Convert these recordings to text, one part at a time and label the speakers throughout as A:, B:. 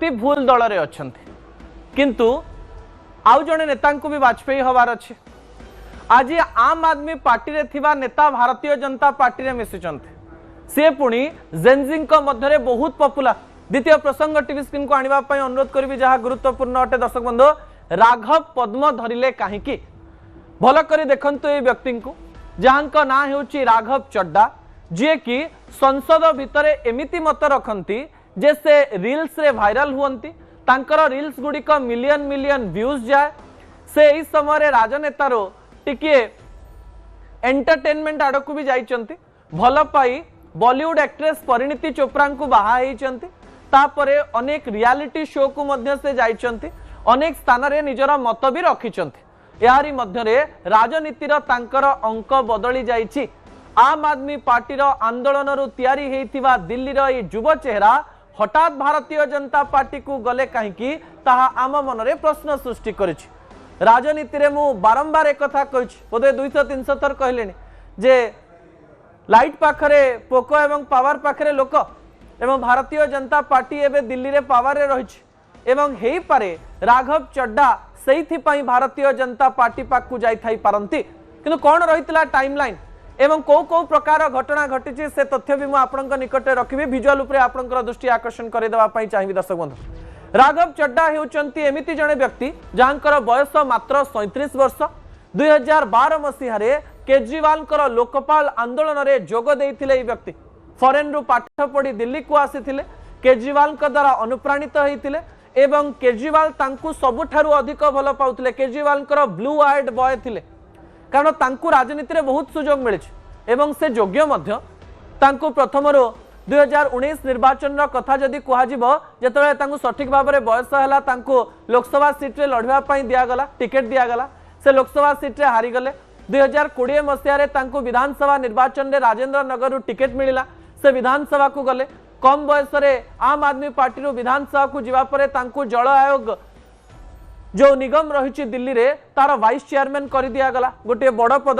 A: व्यक्ति भूल दल रे अछंती किंतु आउ जने नेता को भी वाजपेयी हवार अच्छे आज आम आदमी पार्टी रे थिबा नेता भारतीय जनता पार्टी रे मिसिचंती से पुणी जेनजी मध्य बहुत पपुलर। द्वितीय प्रसंग टीवी स्क्रीन को आनिबा पई अनुरोध करी जहाँ गुरुत्वपूर्ण अटे दर्शक बंधु राघव पद्म धरिले कहीं भल करी देखंतु ए व्यक्ति को जहाँ ना हेउची राघव चड्डा जी कि संसद भितर एमिति मत रखती जे से रील्स रे वायरल हुअंती तांकर रील्स गुड़िक मिलियन मिलियन व्यूज जाए से इस समय राजनेतार टिके एंटरटेनमेंट आड़क भी जाइचंती भल पाई बॉलीवुड एक्ट्रेस परिणीति चोप्रा को बाहा होइचंती तापरे अनेक रियलिटी शो को मध्य से जाइचंती अनेक स्थान रे निजर मत भी रखिचंती यारी मध्यरे राजनीतिर तांकर अंक बदली जाइछि। आम आदमी पार्टी आंदोलन रु तैयारी हेइथिबा दिल्ली रो युव चेहरा हठात भारतीय जनता पार्टी को गले कहीं ताहा आम मनरे प्रश्न सृष्टि करिछि। राजनीति रे मु बारंबार एक कथा कहिछि बोधे 200-300 थर कहलेनी जे लाइट पाखरे पोको एवं पावर पाखरे लोक एवं भारतीय जनता पार्टी एबे दिल्ली रे पावर रे रहिछि एवं हेई पारे राघव चड्डा सेइथि पई भारतीय जनता पार्टी पाखु जाई थाई पारंती किंतु कोन रहितला टाइमलाइन एवं को प्रकार घटना घटी से तथ्य भी मुझे निकट रखी भिजुआल उपरे आपनकर दृष्टि आकर्षण करदेवा चाहिए। दर्शक बंधु राघव चड्डा होउचंती एमिति जने व्यक्ति जहाँकर बयस मात्र 37 वर्ष 2012 मसीह केजरीवाल लोकपाल आंदोलन में जोग देइथिले ई व्यक्ति फॉरेन रु पाठ पढ़ी दिल्ली को आसीथिले केजरीवाल द्वारा अनुप्राणित होइथिले एवं केजरीवाल तांकु सबुठारु अधिक भल पाउथिले केजरीवाल ब्लू आइड बॉय थिले कारण तांकु राजनीति में बहुत सुजोग मिले एवं से योग्य मध्य तांकु प्रथमरो 2019 निर्वाचन कथा जदि कहुब जो सठिक भाव में बयस है लोकसभा सीट रे लड़वा दिगला टिकेट दिगला से लोकसभा सीट रे हारीगले 2020 मसीह विधानसभा निर्वाचन में राजेंद्र नगर टिकेट मिलला से विधानसभा को गले कम बयस आम आदमी पार्टी विधानसभा को जावापर जल आयोग जो निगम रही दिल्ली रे तार वाइस चेयरमैन कर दिगला गोटे बड़ पद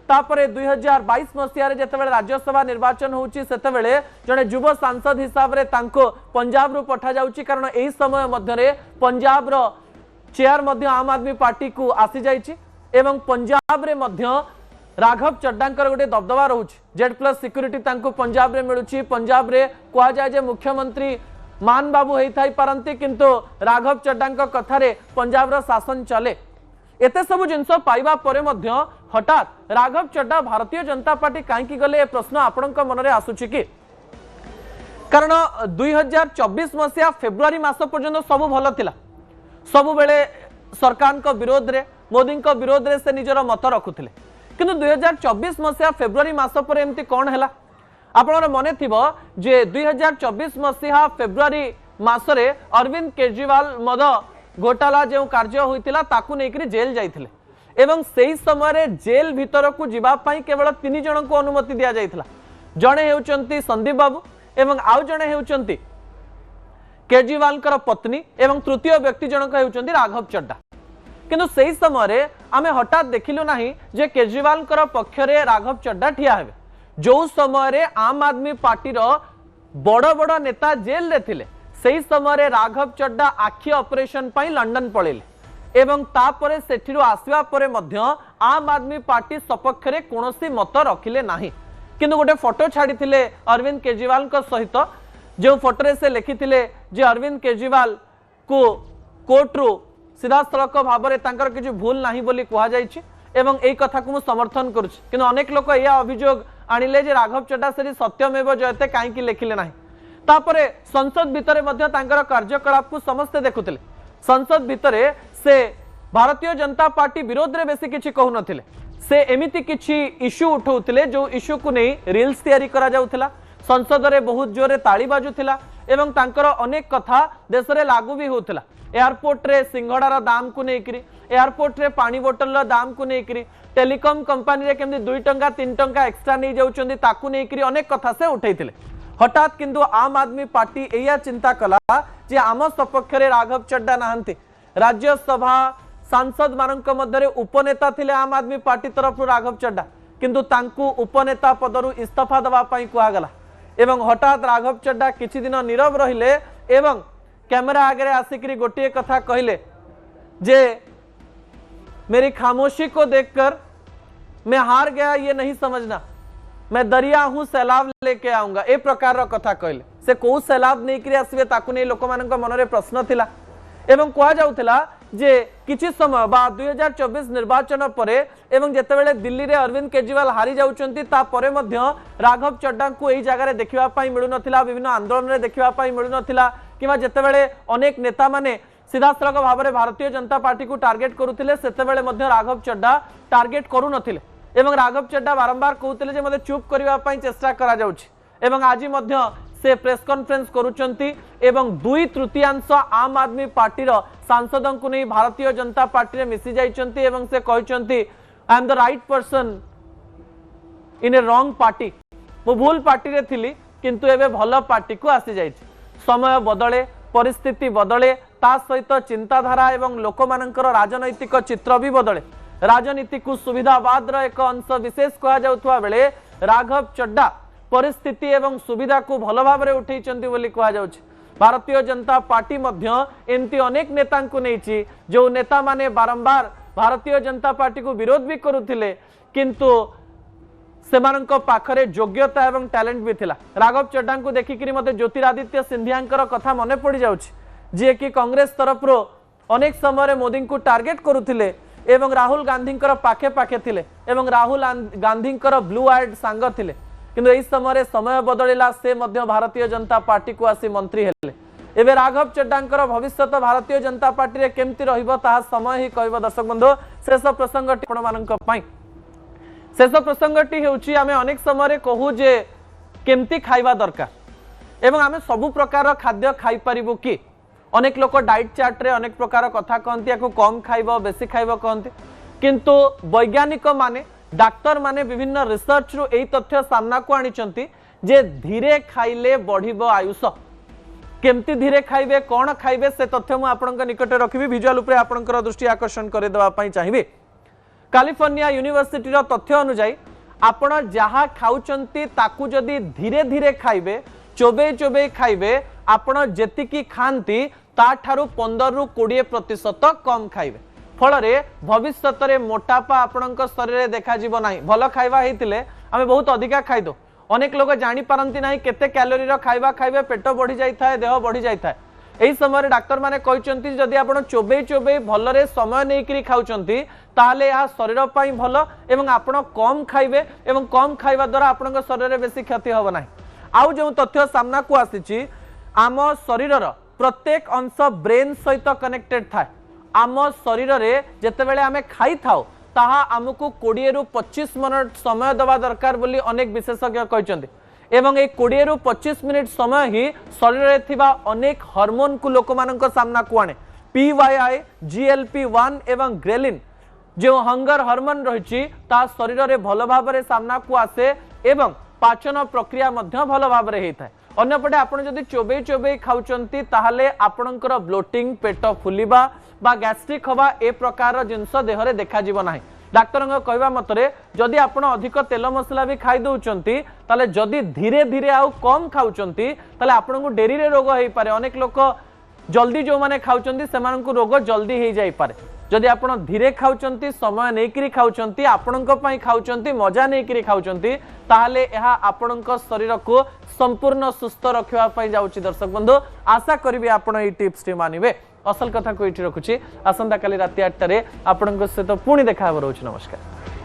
A: तापरे 2022 मसीह जिते राज्यसभा निर्वाचन होची सेतेबेले जड़े युव सांसद हिसाब से पंजाब रु पठा जाउची कारण एही समय मध्य पंजाब रो चेयर मध्य आम आदमी पार्टी को आसी जाइची एवं पंजाब रे मध्य राघव चड्डांकर गोटे दबदबा रोच Z+ सिक्यूरीटी तांको पंजाब रे मिलुची पंजाब रे कहा जाए जे मुख्यमंत्री मान बाबू होता पारती किंतु राघव चड्डा कथारे पंजाब रो शासन चले एते सब जिनस पाइबा परे मध्य हठात राघव चड्डा भारतीय जनता पार्टी कहीं गले प्रश्न आपण मन में आसुची कि कारण 2024 मसीहा फेब्रुआरी मास पर्यंत सब भल थिला सब बेले सरकार को विरोध रे मोदी को विरोध रे से निजर मत रखुथिले किंतु 2024 मसीहा फेब्रुआरी मास पर एमती कौन है आपन मने थिबो जे 2024 मसीहा फेब्रुआरी मासरे अरविंद केजरीवाल मद घोटाला जो कार्य होइतिला ताकू नेकरी जेल जाइथिले एवं सेही समय रे जेल भीतर को जीवा पई केवल 3 जन को अनुमति दिया जाइथिला जणे हेउचंती संदीप बाबू एवं आउ जणे हेउचंती केजरीवाल कर पत्नी एवं तृतीय व्यक्ति जनक हेउचंती राघव चड्डा किंतु सेही समय रे आमे हठात देखिलु नाही जे केजरीवाल कर पक्ष रे राघव चड्डा ठिया हेबे जो समय रे आम आदमी पार्टी रो बड़ बड़ नेता जेल रे थिले सेही समय रे राघव चड्डा आखि ऑपरेशन पई लंडन पळेले एवं तापरे सेठिरो आसीबा परे मध्य आम आदमी पार्टी सपक्ष रे कोनोसी मत रखिले नाही किंतु गोटे फोटो छाड़ीथिले अरविंद केजरीवाल को सहित जो फोटो रे से लिखिथिले जे अरविंद केजरीवाल को कोर्ट रो सीधा सड़क भाव में तांकर किसी भूल नहीं बोली कहा जाइछि एवं एई कथा को मु समर्थन करुछि किंतु अनेक लोक या अभियोग आनिले जे राघव चड्डा से सत्यमेव जयते कहीं लिखिले नाही तापरे संसद भितरे मध्य तांकर कार्यकलाप को समस्ते देखुथिले संसद भितरे से भारतीय जनता पार्टी विरोध रे बेसी किछि कहु नथिले से एमिति किछि इश्यू उठाउथिले जो इश्यू को नहीं रील्स तैयारी करा जाउथिला संसद रे बहुत जोरे ताली बाजुथिला एवं तांकर अनेक कथा देश रे लागू भी होथिला एयरपोर्ट रे सिंघड़ार दाम को लेकर एयरपोर्ट रे पानी बोतल दाम को लेकर टेलीकॉम कंपनी रे केमती 2 टंका 3 टंका एक्स्ट्रा नहीं जाउछंदी ताकू लेकर अनेक कथा से उठैथिले हठात किंतु आम आदमी पार्टी एया चिंता कला जे आम सपक्ष रे राघव चड्डा नाहंती राज्यसभा सांसद मानक मध्य उपनेता थिले आम आदमी पार्टी तरफ राघव चड्डा किंतु तांकू उपनेता पदरु इस्तीफा दवा पई कुआ गला एवं हठात राघव चड्डा किछि दिन नीरव रहिले एवं कैमेरा आगे आसिक गोटे कथा कहले जे मेरी खामोशी को देखकर मैं हार गया ये नहीं समझना, मैं दरिया हूं सैलाब लेके आऊंगा, ए प्रकार कथा कहले। से कौ सैलाब नहीं आसवे ताकू नहीं लोक मान मनरे प्रश्न थिला एवं कह जाउथिला जे किछि समय बा 2024 निर्वाचन परे एवं जेतेबेले दिल्ली रे अरविंद केजरीवाल हारी जाउचंती ता परे मध्य राघव चड्डा को एही जगह रे देखिबा पई मिलु नथिला, विभिन्न आंदोलन रे देखिबा पई मिलु नथिला किबा जेतेबेले अनेक नेता माने सीधासलख भाव में भारतीय जनता पार्टी को टार्गेट करुथिले सेतेबेले मध्य राघव चड्डा टार्गेट करू नथिले एवं राघव चड्डा बारंबार कहते जे मते चुप करबा पई चेष्टा करा जाउछि एवं आज मध्य से प्रेस कॉन्फ्रेंस करुचंती एवं 2/3 आम आदमी पार्टी रो सांसदों को नहीं भारतीय जनता पार्टी रे मिसी जाइचंती एवं से कहचंती I am the right person in a wrong party, मु भूल पार्टी रे थिली किंतु एबे भलो पार्टी को आसी जाइछि। समय बदले, परिस्थिति बदले, ता सहित चिंताधारा एवं लोक मानकर राजनैतिक चित्र भी बदले। राजनीति को सुविधावाद एक अंश विशेष कहा जाउथवा बेले राघव चड्डा परिस्थिति एवं सुविधा को भल भाव में उठेइचंती बोली कहा जाउछि। भारतीय जनता पार्टी मध्य एमती अनेक नेता को नहीं जो नेता माने बारंबार भारतीय जनता पार्टी को विरोध भी करुथिले किंतु सेमानंक पाखरे योग्यता एवं टैलेंट भी थिला। राघव चड्डा को देखिकरी मते ज्योतिरादित्य सिंधियांकर कथा मने पड़ी जाउछि जे कि कांग्रेस तरफ रो अनेक समय मोदी को टार्गेट करुथिले एवं राहुल गांधी पाखे पाखे थिले एवं राहुल गांधी ब्लू आइड सांग थिले किंतु एही समय बदलिला से मध्य भारतीय जनता पार्टी को आसी मंत्री हेले। एबे राघव चड्डांकर भविष्य भारतीय जनता पार्टी रे केमती रहिबो ताहा समय ही कहबो। दर्शक बंधु शेष प्रसंगटी आपण मानक पई शेष प्रसंगटी हेउची आमे अनेक समय कहू जे केमती खाइबा दरकार एवं आमे सबु प्रकार खाद्य खाइ परिबो कि अनेक लोक डाइट चार्ट रे अनेक प्रकार कथा कहती या कम खाइब बेसी खाइब कहती किंतु वैज्ञानिक माने डाक्तर माने विभिन्न रिसर्च रु एई तथ्य सामना को आनिचंती जे धीरे खाइले बढ़िबो आयुष। केमती धीरे खाइबे कोन खाइबे से तथ्य मु आपनक निकट रखिबी विजुअल उपरे आपनकर दृष्टि आकर्षण करे देबा पई चाहिबी। कैलिफोर्निया यूनिवर्सिटी रो तथ्य अनुसार आपण जहा खाउचंती ताकू जदी धीरे धीरे खाइबे चोबे चोबे खाइबे आपण जेतिकी खांती ता ठारू 15 रु 20% कम खाइबे फल भविष्य रे मोटापा आपणक शरीर देखा जीव नाही। भल खाइबा हेतिले आमे बहुत अधिका खाइ दो अनेक लोग जानि पारंती नाही केते कैलोरी रो खाइबा खाइबे पेट बढ़ी जाई थाए देह बढ़ी जाई थाए। एही समय डाक्टर माने कहचंती जदि आपण चोबे चोबे भल रे समय नेकरी खाउचंती ताले या शरीर पई भल एवं आपण कम खाइबे एवं कम खाइबा द्वारा आपणक शरीर रे बेसी क्षति होबो नाही। आउ जो तथ्य सामना को आसीची आम शरीर प्रत्येक अंश ब्रेन सहित कनेक्टेड थाए। आम शरीर रे जेतेबेले आमे खाई थाओ ताहा आमको 20 रु 25 मिनिट समय दबा दरकार बोली अनेक विशेषज्ञ कहचंती एवं ए 20 रु 25 मिनिट समय ही शरीर रे थिबा अनेक हार्मोन को लोक मानक सामना को आने PYI GLP-1 एवं ग्रेलिन जो हंगर हार्मोन रहिची ता शरीर रे भल भाव रे सामना को आसे एवं पाचन प्रक्रिया मध्य भल भाव रे हेइथाय। अन्यपटे आपण जदि चोबे चोबे खाउचंती ताहले आपणकर ब्लोटिंग पेट फुलिबा बा गैस्ट्रिक हवा ए प्रकार जिनस देह रे देखा जीव नाही। डाक्टर कहवा मतरे जदि आपण अधिक तेल मसला भी खाई दउचंती ताले जदि धीरे धीरे आउ कम खाउचंती ताले आपणको डेरी रे रोग हेइ पारे। अनेक लोक जल्दी जो माने खाउचंती सेमानको रोग जल्दी हेइ जाई पारे। जदि आपण धीरे खाउचंती समय नेकरी खाउचंती आपणको पई खाउचंती मजा नेकरी खाउचंती ताहले एहा आपणको शरीर को संपूर्ण सुस्थ रखिबा पई जाउची। दर्शक बंधु आशा करिबी आपण ए टिप्स टी मानिबे। असल कथा को इठी रखुची आसंता काली राति 8 रे आपणको सहित पुणी देखा रहउची। नमस्कार।